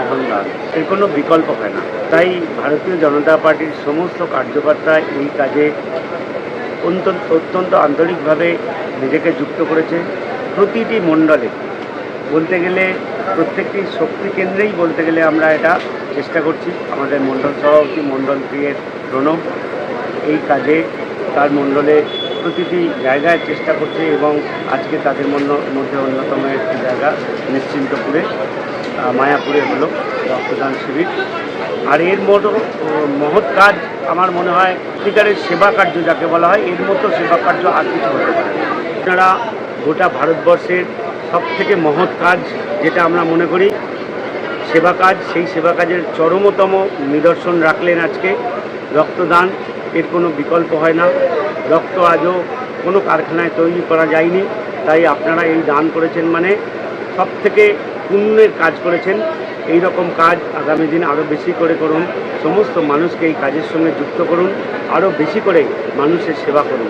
মহান দান, এর কোনো বিকল্প হয় না। তাই ভারতীয় জনতা পার্টির সমস্ত কার্যকর্তা এই কাজে অত্যন্ত আন্তরিকভাবে নিজেকে যুক্ত করেছে। প্রতিটি মণ্ডলে বলতে গেলে প্রত্যেকটি শক্তি কেন্দ্রেই বলতে গেলে আমরা এটা চেষ্টা করছি। আমাদের মণ্ডল সভাপতি মণ্ডল 3 প্রণব এই কাজে তার মণ্ডলে প্রতিটি জায়গায় চেষ্টা করছে এবং আজকে তাদের মধ্যে অন্যতম একটি জায়গা নিশ্চিন্তপুরে মায়াপুরে হলো রক্তদান শিবির। আর এর মতো মহৎ কাজ আমার মনে হয় সত্যিকারের সেবা কার্য যাকে বলা হয়, এর মতো সেবা কার্য আর কিছু হতে পারে না। আপনারা গোটা ভারতবর্ষের সবথেকে মহৎ কাজ যেটা আমরা মনে করি সেবা কাজ, সেই সেবা কাজের চরমতম নিদর্শন রাখলেন আজকে। রক্তদান এর কোনো বিকল্প হয় না। রক্ত আজও কোনো কারখানায় তৈরি করা যায়নি, তাই আপনারা এই দান করেছেন মানে সবথেকে পুণ্যের কাজ করেছেন। এই রকম কাজ আগামী দিন আরও বেশি করে করুন। সমস্ত মানুষকে এই কাজের সঙ্গে যুক্ত করুন, আরও বেশি করে মানুষের সেবা করুন।